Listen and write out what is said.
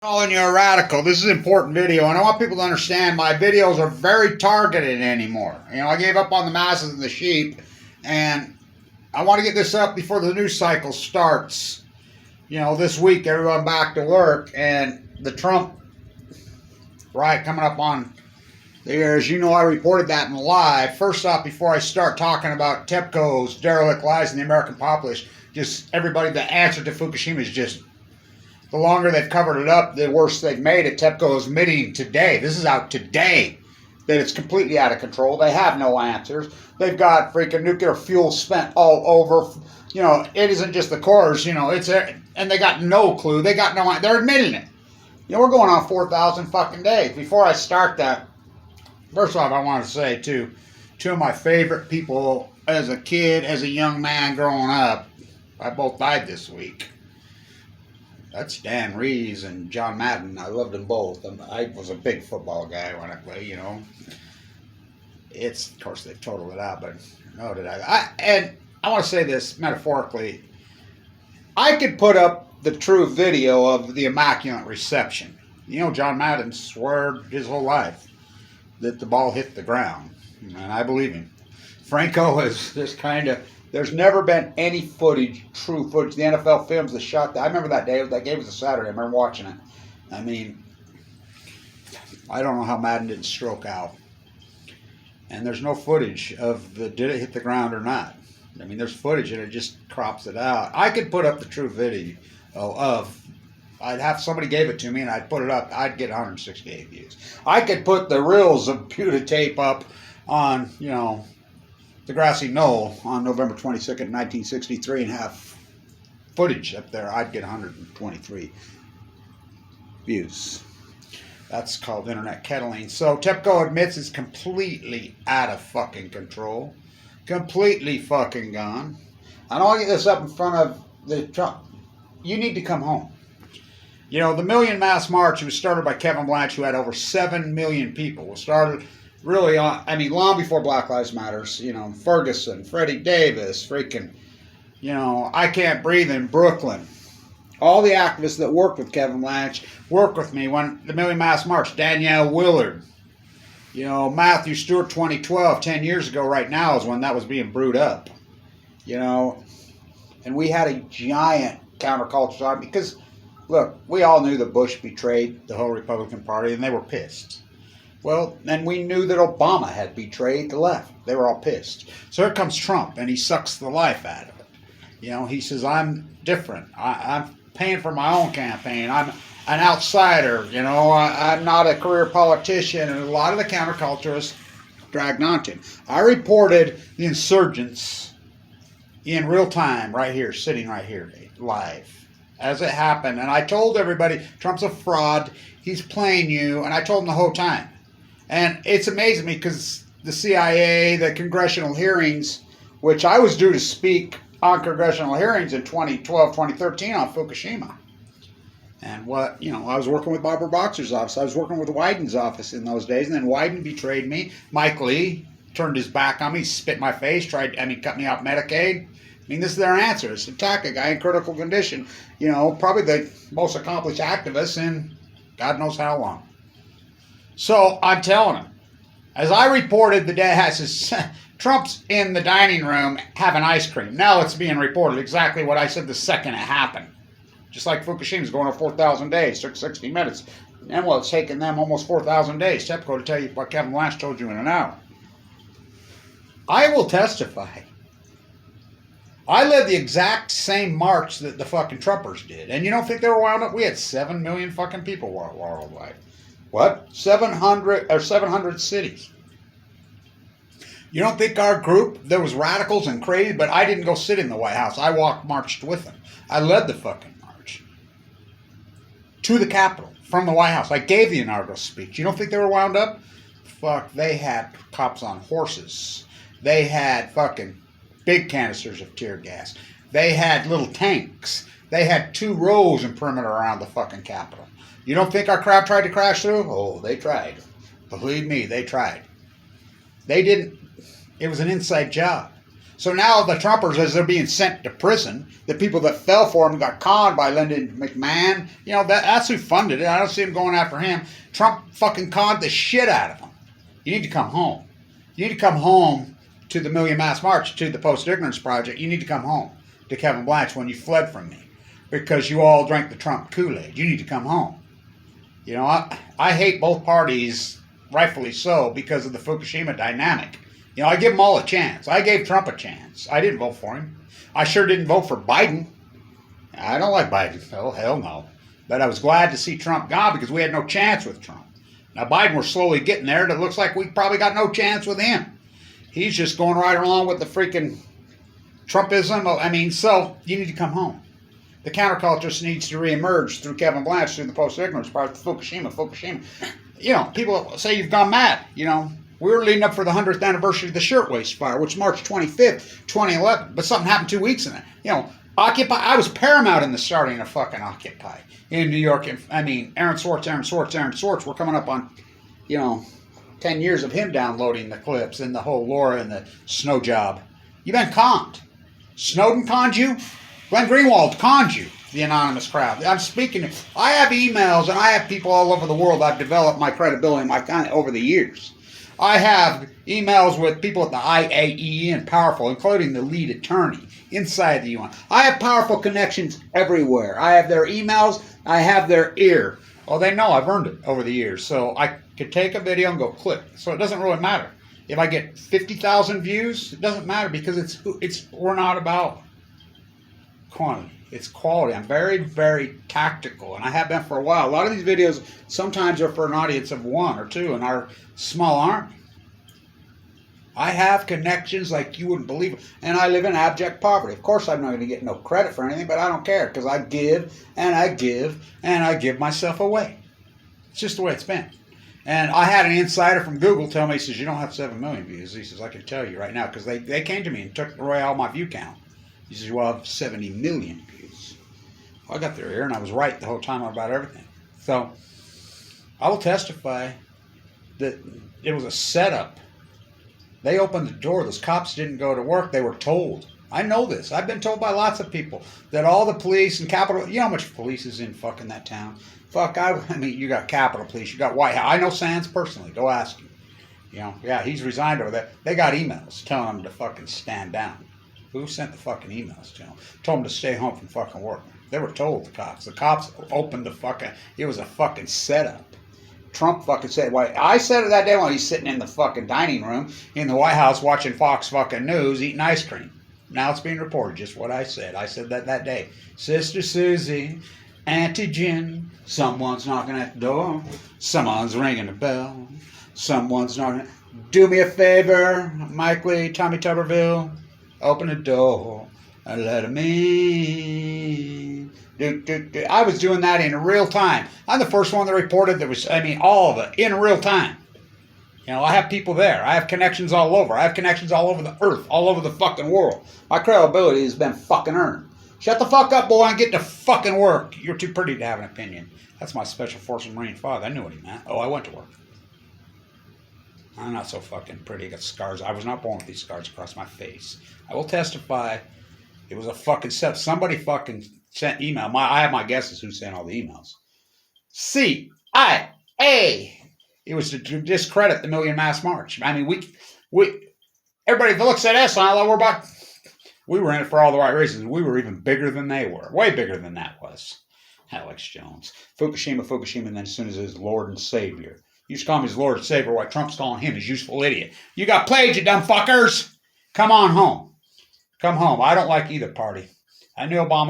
Calling you a radical. This is an important video, and I want people to understand my videos are very targeted anymore. You know, I gave up on the masses and the sheep, and I want to get this up before the news cycle starts. You know, this week, everyone back to work, and the Trump riot coming up on the air. As you know, I reported that in live. First off, before I start talking about Tepco's derelict lies in the American populace, just everybody, the answer to Fukushima is just, the longer they've covered it up, the worse they've made it. Tepco is admitting today, this is out today, that it's completely out of control. They have no answers. They've got freaking nuclear fuel spent all over. You know, it isn't just the cores, you know, it's, and they got no clue. They got no, they're admitting it. You know, we're going on 4,000 fucking days. Before I start that, first off, I want to say, too, two of my favorite people as a kid, as a young man growing up, I both died this week. That's Dan Reeves and John Madden. I loved them both. I was a big football guy when I played, you know. It's, of course, they've totaled it out, but no, did I? And I want to say this metaphorically. I could put up the true video of the Immaculate Reception. You know, John Madden swore his whole life that the ball hit the ground, and I believe him. Franco is just kind of... There's never been any footage, true footage. The NFL films the shot. I remember that day. That game was a Saturday. I remember watching it. I mean, I don't know how Madden didn't stroke out. And there's no footage of the did it hit the ground or not. I mean, there's footage and it just crops it out. I could put up the true video of. I'd have somebody gave it to me and I'd put it up. I'd get 168 views. I could put the reels of pewter tape up on, you know, the grassy knoll on November 22nd, 1963, and have footage up there. I'd get 123 views. That's called internet kettling. So Tepco admits it's completely out of fucking control. Completely fucking gone. I don't want to get this up in front of the Trump. You need to come home. You know, the Million Mass March was started by Kevin Blanch, who had over 7 million people. It was started really, I mean, long before Black Lives Matters, you know, Ferguson, Freddie Davis, freaking, you know, I Can't Breathe in Brooklyn. All the activists that worked with Kevin Blanch worked with me when the Million Mass March. Danielle Willard, you know, Matthew Stewart, 2012, 10 years ago right now is when that was being brewed up. You know, and we had a giant counterculture on because, look, we all knew that Bush betrayed the whole Republican Party and they were pissed. Well, then we knew that Obama had betrayed the left. They were all pissed. So here comes Trump, and he sucks the life out of it. You know, he says, I'm different. I'm paying for my own campaign. I'm an outsider. You know, I'm not a career politician. And a lot of the counterculturists dragged onto him. I reported the insurgents in real time right here, sitting right here, live, as it happened. And I told everybody, Trump's a fraud. He's playing you. And I told him the whole time. And it's amazing me because the CIA, the congressional hearings, which I was due to speak on congressional hearings in 2012, 2013 on Fukushima. And what, you know, I was working with Barbara Boxer's office. I was working with Wyden's office in those days. And then Wyden betrayed me. Mike Lee turned his back on me, spit in my face, cut me off Medicaid. I mean, this is their answer. It's to attack a guy in critical condition. You know, probably the most accomplished activist in God knows how long. So I'm telling him, as I reported the day, I says, Trump's in the dining room having ice cream. Now it's being reported exactly what I said the second it happened. Just like Fukushima's going on 4,000 days, took 60 minutes. And well, it's taken them almost 4,000 days. Tepco to tell you what Kevin Blanch told you in an hour. I will testify. I led the exact same march that the fucking Trumpers did. And you don't think they were wound up? We had 7 million fucking people worldwide. What? 700 cities. You don't think our group, there was radicals and crazy, but I didn't go sit in the White House. I marched with them. I led the fucking march to the Capitol from the White House. I gave the inaugural speech. You don't think they were wound up? Fuck, they had cops on horses. They had fucking big canisters of tear gas. They had little tanks. They had 2 rows in perimeter around the fucking Capitol. You don't think our crowd tried to crash through? Oh, they tried. Believe me, they tried. They didn't. It was an inside job. So now the Trumpers, as they're being sent to prison, the people that fell for him got conned by Lyndon McMahon. You know, that's who funded it. I don't see him going after him. Trump fucking conned the shit out of him. You need to come home. You need to come home to the Million Mass March, to the Post-Ignorance Project. You need to come home to Kevin Blanch when you fled from me because you all drank the Trump Kool-Aid. You need to come home. You know, I hate both parties, rightfully so, because of the Fukushima dynamic. You know, I give them all a chance. I gave Trump a chance. I didn't vote for him. I sure didn't vote for Biden. I don't like Biden. Oh, hell no. But I was glad to see Trump gone because we had no chance with Trump. Now, Biden, we're slowly getting there, and it looks like we probably got no chance with him. He's just going right along with the freaking Trumpism. I mean, so you need to come home. The counterculture needs to reemerge through Kevin Blanch, through the Post-Ignorance part, Fukushima. You know, people say you've gone mad. You know, we were leading up for the 100th anniversary of the Shirtwaist Fire, which is March 25th, 2011. But something happened 2 weeks in it. You know, Occupy, I was paramount in the starting of fucking Occupy in New York. I mean, Aaron Swartz. We're coming up on, you know, 10 years of him downloading the clips and the whole Laura and the snow job. You've been conned. Snowden conned you. Glenn Greenwald conned you, the anonymous crowd. I'm speaking. I have emails and I have people all over the world. I've developed my credibility over the years. I have emails with people at the IAEA and powerful, including the lead attorney inside the UN. I have powerful connections everywhere. I have their emails. I have their ear. Well, they know I've earned it over the years. So I could take a video and go click. So it doesn't really matter. If I get 50,000 views, it doesn't matter because we're not about quantity. It's quality. I'm very, very tactical, and I have been for a while. A lot of these videos sometimes are for an audience of 1 or 2 in our small army. I have connections like you wouldn't believe, and I live in abject poverty. Of course, I'm not going to get no credit for anything, but I don't care because I give and I give and I give myself away. It's just the way it's been. And I had an insider from Google tell me, he says, you don't have 7 million views. He says, I can tell you right now because they came to me and took away all my view count. He says, well, I have 70 million views. Well, I got their ear, and I was right the whole time about everything. So I will testify that it was a setup. They opened the door. Those cops didn't go to work. They were told. I know this. I've been told by lots of people that all the police and Capitol, you know how much police is in fucking that town? Fuck, I mean, you got Capitol Police, you got White House. I know Sands personally. Go ask him. You know, yeah, he's resigned over there. They got emails telling him to fucking stand down. Who sent the fucking emails to him? Told him to stay home from fucking work. They were told, the cops. The cops opened the fucking, it was a fucking setup. Trump fucking said, well, I said it that day while he's sitting in the fucking dining room in the White House watching Fox fucking News eating ice cream. Now it's being reported, just what I said. I said that day. Sister Susie, Auntie Jen, someone's knocking at the door. Someone's ringing the bell. Someone's knocking. Do me a favor, Mike Lee, Tommy Tuberville. Open the door and let him in. I was doing that in real time. I'm the first one that reported that was, I mean, all of it in real time. You know, I have people there. I have connections all over. I have connections all over the earth, all over the fucking world. My credibility has been fucking earned. Shut the fuck up, boy, and get to fucking work. You're too pretty to have an opinion. That's my Special Forces Marine father. I knew what he meant. Oh, I went to work. I'm not so fucking pretty. I got scars. I was not born with these scars across my face. I will testify. It was a fucking set. Somebody fucking sent email. I have my guesses who sent all the emails. CIA. It was to discredit the Million Mass March. I mean, we everybody that looks at us, we were in it for all the right reasons. We were even bigger than they were. Way bigger than that was. Alex Jones. Fukushima, and then as soon as his Lord and Savior. You just call him his Lord and Savior while Trump's calling him his useful idiot. You got played, you dumb fuckers. Come on home. Come home. I don't like either party. I knew Obama